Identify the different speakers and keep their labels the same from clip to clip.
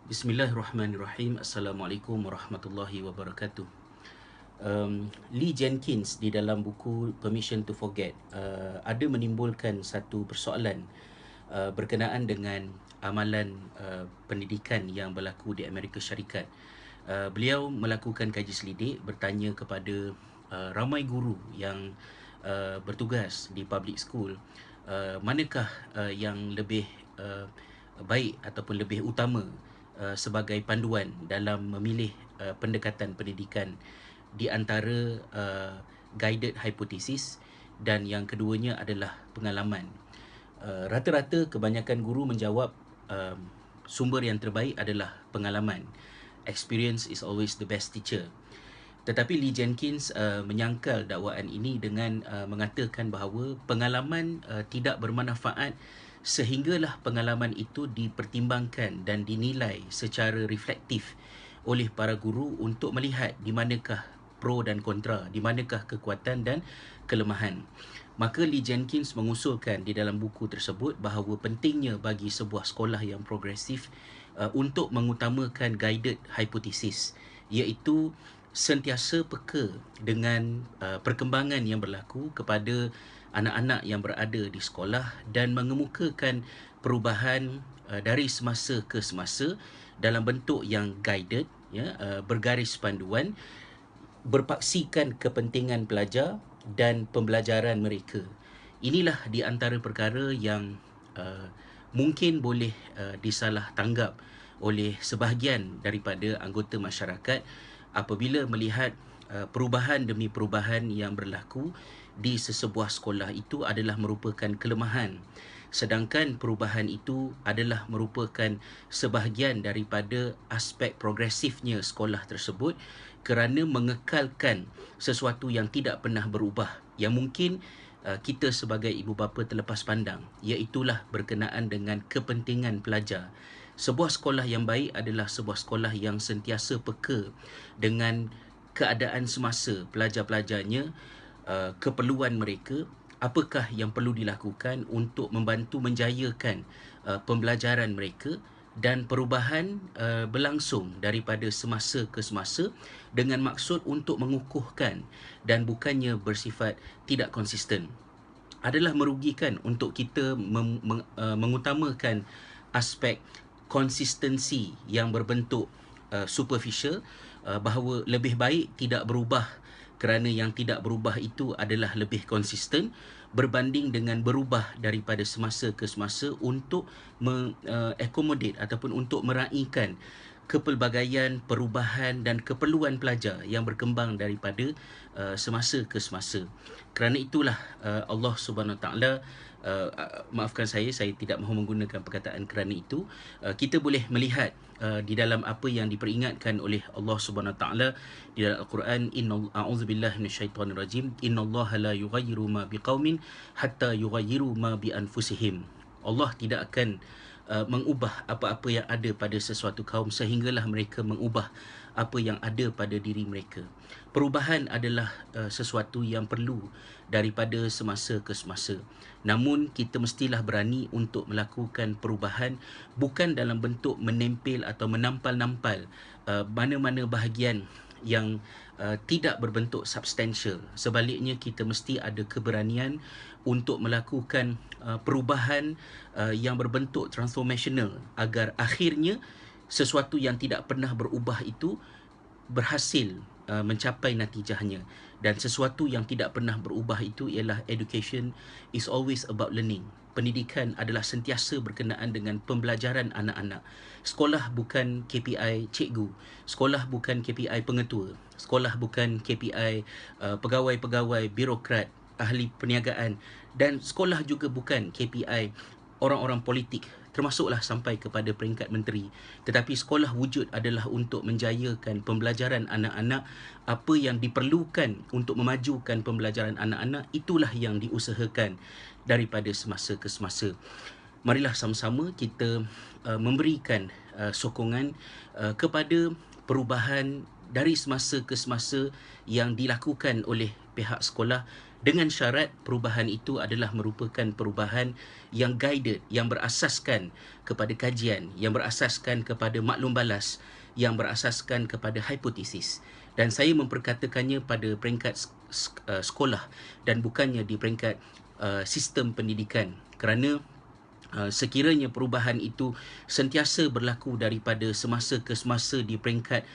Speaker 1: Bismillahirrahmanirrahim. Assalamualaikum warahmatullahi wabarakatuh. Lee Jenkins di dalam buku Permission to Forget ada menimbulkan satu persoalan berkenaan dengan amalan pendidikan yang berlaku di Amerika Syarikat. Beliau melakukan kaji selidik, bertanya kepada ramai guru yang bertugas di public school, manakah yang lebih baik ataupun lebih utama sebagai panduan dalam memilih pendekatan pendidikan di antara guided hypothesis dan yang keduanya adalah pengalaman. Rata-rata kebanyakan guru menjawab sumber yang terbaik adalah pengalaman. Experience is always the best teacher. Tetapi Lee Jenkins menyangkal dakwaan ini dengan mengatakan bahawa pengalaman tidak bermanfaat sehinggalah pengalaman itu dipertimbangkan dan dinilai secara reflektif oleh para guru untuk melihat di manakah pro dan kontra, di manakah kekuatan dan kelemahan. Maka Lee Jenkins mengusulkan di dalam buku tersebut bahawa pentingnya bagi sebuah sekolah yang progresif untuk mengutamakan guided hypothesis, iaitu sentiasa peka dengan perkembangan yang berlaku kepada anak-anak yang berada di sekolah dan mengemukakan perubahan dari semasa ke semasa dalam bentuk yang guided, bergaris panduan, berpaksikan kepentingan pelajar dan pembelajaran mereka. Inilah di antara perkara yang mungkin boleh disalah tanggap oleh sebahagian daripada anggota masyarakat apabila melihat perubahan demi perubahan yang berlaku di sesebuah sekolah itu adalah merupakan kelemahan, sedangkan perubahan itu adalah merupakan sebahagian daripada aspek progresifnya sekolah tersebut kerana mengekalkan sesuatu yang tidak pernah berubah, yang mungkin kita sebagai ibu bapa terlepas pandang, iaitulah berkenaan dengan kepentingan pelajar. Sebuah sekolah yang baik adalah sebuah sekolah yang sentiasa peka dengan keadaan semasa pelajar-pelajarnya, keperluan mereka, apakah yang perlu dilakukan untuk membantu menjayakan pembelajaran mereka, dan perubahan berlangsung daripada semasa ke semasa dengan maksud untuk mengukuhkan dan bukannya bersifat tidak konsisten. Adalah merugikan untuk kita mengutamakan aspek konsistensi yang berbentuk superficial, bahawa lebih baik tidak berubah kerana yang tidak berubah itu adalah lebih konsisten berbanding dengan berubah daripada semasa ke semasa untuk mengakomodate ataupun untuk meraihkan kepelbagaian, perubahan dan keperluan pelajar yang berkembang daripada semasa ke semasa. Kerana itulah Allah Subhanahu Wa Taala, maafkan saya tidak mahu menggunakan perkataan kerana itu, kita boleh melihat di dalam apa yang diperingatkan oleh Allah Subhanahu Wa Taala di dalam Al-Quran, a'udzubillahi minasyaitonirrajim, innallaha la yughayyiru ma biqaumin hatta yughayyiru ma bi anfusihim. Allah tidak akan mengubah apa-apa yang ada pada sesuatu kaum sehinggalah mereka mengubah apa yang ada pada diri mereka. Perubahan adalah sesuatu yang perlu daripada semasa ke semasa. Namun kita mestilah berani untuk melakukan perubahan bukan dalam bentuk menempel atau menampal-nampal mana-mana bahagian yang tidak berbentuk substansial. Sebaliknya kita mesti ada keberanian untuk melakukan perubahan yang berbentuk transformational agar akhirnya sesuatu yang tidak pernah berubah itu berhasil mencapai natijahnya. Dan sesuatu yang tidak pernah berubah itu ialah education is always about learning. Pendidikan adalah sentiasa berkenaan dengan pembelajaran anak-anak. Sekolah bukan KPI cikgu, sekolah bukan KPI pengetua, sekolah bukan KPI pegawai-pegawai, birokrat, ahli perniagaan, dan sekolah juga bukan KPI orang-orang politik, termasuklah sampai kepada peringkat menteri. Tetapi sekolah wujud adalah untuk menjayakan pembelajaran anak-anak. Apa yang diperlukan untuk memajukan pembelajaran anak-anak, itulah yang diusahakan daripada semasa ke semasa. Marilah sama-sama kita memberikan sokongan kepada perubahan dari semasa ke semasa yang dilakukan oleh pihak sekolah dengan syarat perubahan itu adalah merupakan perubahan yang guided, yang berasaskan kepada kajian, yang berasaskan kepada maklum balas, yang berasaskan kepada hipotesis. Dan saya memperkatakannya pada peringkat sekolah dan bukannya di peringkat sistem pendidikan, kerana sekiranya perubahan itu sentiasa berlaku daripada semasa ke semasa di peringkat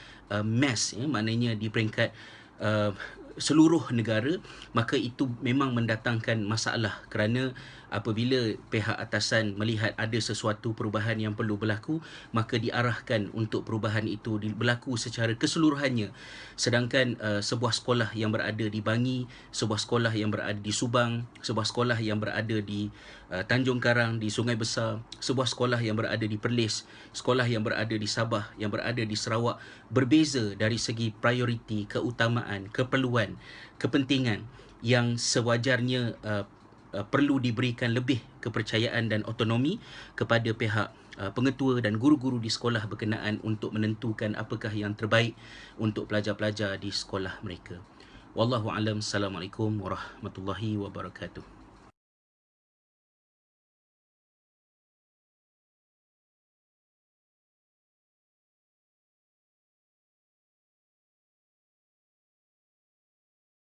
Speaker 1: mass, maknanya di peringkat uh, seluruh negara, maka itu memang mendatangkan masalah, kerana apabila pihak atasan melihat ada sesuatu perubahan yang perlu berlaku, maka diarahkan untuk perubahan itu berlaku secara keseluruhannya. Sedangkan sebuah sekolah yang berada di Bangi, sebuah sekolah yang berada di Subang, sebuah sekolah yang berada di Tanjung Karang, di Sungai Besar, sebuah sekolah yang berada di Perlis, sekolah yang berada di Sabah, yang berada di Sarawak, berbeza dari segi prioriti, keutamaan, keperluan, kepentingan yang sewajarnya perlu diberikan lebih kepercayaan dan autonomi kepada pihak pengetua dan guru-guru di sekolah berkenaan untuk menentukan apakah yang terbaik untuk pelajar-pelajar di sekolah mereka. Wallahu alam. Assalamualaikum warahmatullahi wabarakatuh.